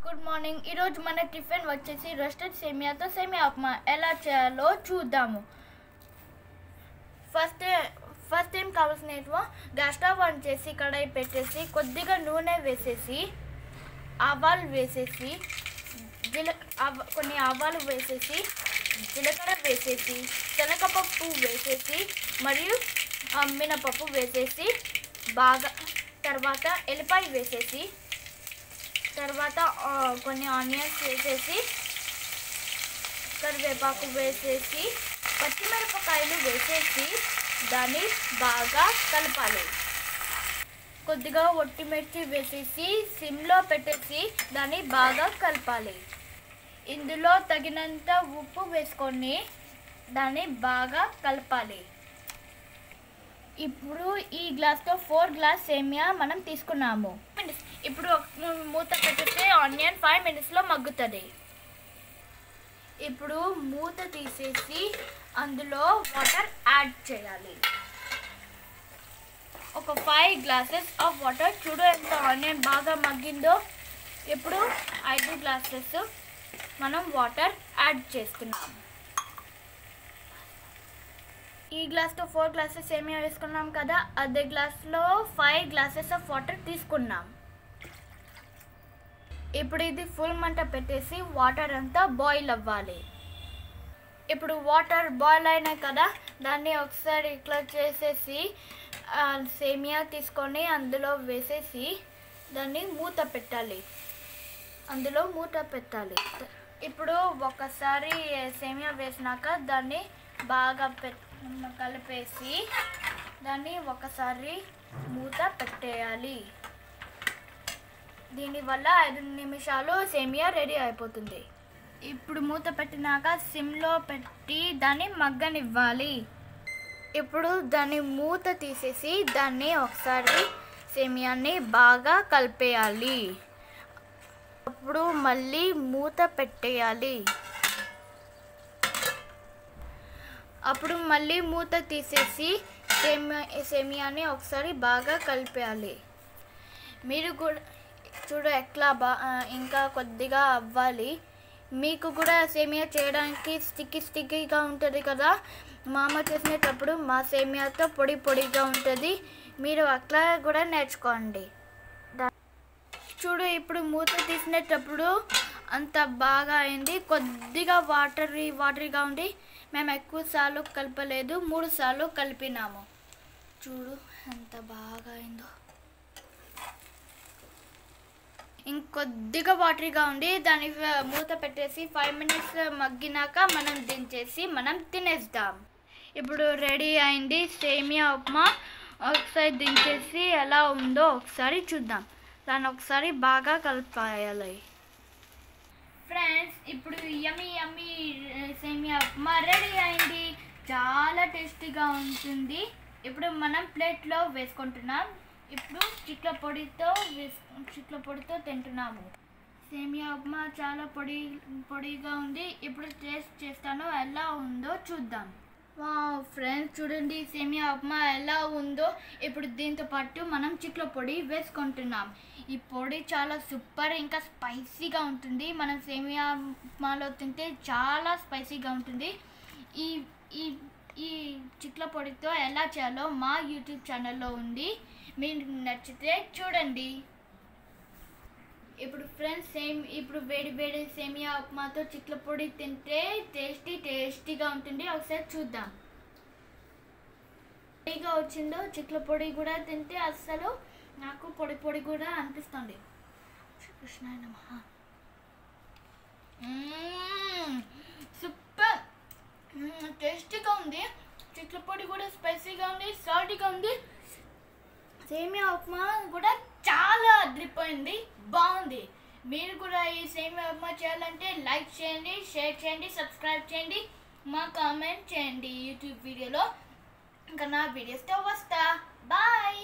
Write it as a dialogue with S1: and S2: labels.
S1: Good morning. ఈరోజు మన tiffin వచ్చేసి రోస్టెడ్ సేమియాతో సేమియా ఉప్మా ఎలా చేయాలో చూద్దాము. ఫస్ట్ ఏం కావాల్సినవి, గ్యాస్ స్టవ్ ఆన్ చేసి కడాయి పెట్టేసి కొద్దిగా నూనె వేసేసి ఆవాలు వేసేసి కొన్ని ఆవాలు వేసేసి జీలకర్ర వేసేసి శనగపప్పు వేసేసి మరియు మినపప్పు వేసేసి బాగా తర్వాత ఎల్లిపాయ వేసేసి తర్వాత కొన్ని ఆనియన్స్ వేసేసి కరివేపాకు వేసేసి పచ్చిమిరపకాయలు వేసేసి దాన్ని బాగా కలపాలి. కొద్దిగా ఒట్టిమిర్చి వేసేసి సిమ్లో పెట్టేసి దాన్ని బాగా కలపాలి. ఇందులో తగినంత ఉప్పు వేసుకొని దాన్ని బాగా కలపాలి. ఇప్పుడు ఈ గ్లాస్తో 4 గ్లాస్ సేమియా మనం తీసుకున్నాము. ఇప్పుడు మూత పెట్టేస్తే ఆనియన్ 5 మినిట్స్లో మగ్గుతుంది. ఇప్పుడు మూత తీసేసి అందులో వాటర్ యాడ్ చేయాలి. ఒక 5 గ్లాసెస్ ఆఫ్ వాటర్. చూడు ఎంత ఆనియన్ బాగా మగ్గిందో. ఇప్పుడు 5 గ్లాసెస్ మనం వాటర్ యాడ్ చేస్తున్నాం. ఈ గ్లాస్తో 4 గ్లాసెస్ సేమియా వేసుకున్నాం కదా, అదే గ్లాస్లో 5 గ్లాసెస్ ఆఫ్ వాటర్ తీసుకున్నాం. ఇప్పుడు ఇది ఫుల్ మంట పెట్టేసి వాటర్ అంతా బాయిల్ అవ్వాలి. ఇప్పుడు వాటర్ బాయిల్ అయినాయి కదా, దాన్ని ఒకసారి ఇట్లా చేసేసి సేమియా తీసుకొని అందులో వేసేసి దాన్ని మూత పెట్టాలి. ఇప్పుడు ఒకసారి సేమియా వేసినాక దాన్ని బాగా కలిపేసి దాన్ని ఒకసారి మూత పెట్టేయాలి. దీనివల్ల 5 నిమిషాలు సేమియా రెడీ అయిపోతుంది. ఇప్పుడు మూత పెట్టినాక సిమ్లో పెట్టి దాన్ని మగ్గనివ్వాలి. ఇప్పుడు దాన్ని మూత తీసేసి దాన్ని ఒకసారి సేమియాని బాగా కలిపేయాలి. అప్పుడు మళ్ళీ మూత పెట్టేయాలి. అప్పుడు మళ్ళీ మూత తీసేసి సేమియాని ఒకసారి బాగా కలిపేయాలి. మీరు కూడా చూడు ఎట్లా ఇంకా కొద్దిగా అవ్వాలి. మీకు కూడా సేమియా చేయడానికి స్టిక్కీగా ఉంటుంది కదా, మా అమ్మ చేసినప్పుడు మా సేమియాతో పొడిగా ఉంటుంది. మీరు అట్లా కూడా నేర్చుకోండి. చూడు ఇప్పుడు మూత తీసినప్పుడు అంత బాగా అయింది. కొద్దిగా వాటరీగా ఉంది. మేము ఎక్కువ సార్లు కలపలేదు, 3 సార్లు కలిపినాము. చూడు ఎంత బాగా అయిందో. ఇంకొద్దిగా వాటరీగా ఉంది. దాన్ని మూత పెట్టేసి 5 మినిట్స్ మగ్గినాక మనం దించేసి మనం తినేద్దాం. ఇప్పుడు రెడీ అయింది సేమియా ఉప్మా. ఒకసారి దించేసి ఎలా ఉందో ఒకసారి చూద్దాం. దాన్ని ఒకసారి బాగా కలపాలి. ఫ్రెండ్స్, ఇప్పుడు యమ్మీ సేమియా ఉప్మా రెడీ అయింది. చాలా టేస్టీగా ఉంటుంది. ఇప్పుడు మనం ప్లేట్లో వేసుకుంటున్నాం. ఇప్పుడు చిట్ల పొడితో తింటున్నాము. సేమియా ఉప్మా చాలా పొడిగా ఉంది. ఇప్పుడు టేస్ట్ చేస్తాను, ఎలా ఉందో చూద్దాం. వావ్ ఫ్రెండ్స్, చూడండి సేమియా ఉప్మా ఎలా ఉందో. ఇప్పుడు దీంతో పాటు మనం చిట్ల పొడి వేసుకుంటున్నాం. ఈ పొడి చాలా సూపర్, ఇంకా స్పైసీగా ఉంటుంది. మనం సేమియా ఉప్మాలో తింటే చాలా స్పైసీగా ఉంటుంది. ఈ చిట్ల పొడితో ఎలా చేయాలో మా యూట్యూబ్ ఛానల్లో ఉంది. మీకు నచ్చితే చూడండి. ఇప్పుడు ఫ్రెండ్స్ ఇప్పుడు వేడి సేమియా ఉప్మాతో చిట్ల పొడి తింటే టేస్టీగా ఉంటుంది. ఒకసారి చూద్దాం. పొడిగా వచ్చిందో. చిట్ల పొడి కూడా తింటే అస్సలు నాకు పొడి కూడా అనిపిస్తుంది. శ్రీకృష్ణాయ నమః. సూపర్ టేస్టీగా ఉంది. చిట్ల పొడి కూడా స్పైసీగా ఉంది, సాల్టీగా ఉంది. సేమియా ఉప్మా కూడా చాలా అదిరిపోయింది, బాగుంది. మీరు కూడా ఈ సేమియా ఉప్మా చేయాలంటే లైక్ చేయండి, షేర్ చేయండి, సబ్స్క్రైబ్ చేయండి, మా కామెంట్ చేయండి యూట్యూబ్ వీడియోలో. ఇంకా నా వీడియోస్తో వస్తా. బాయ్.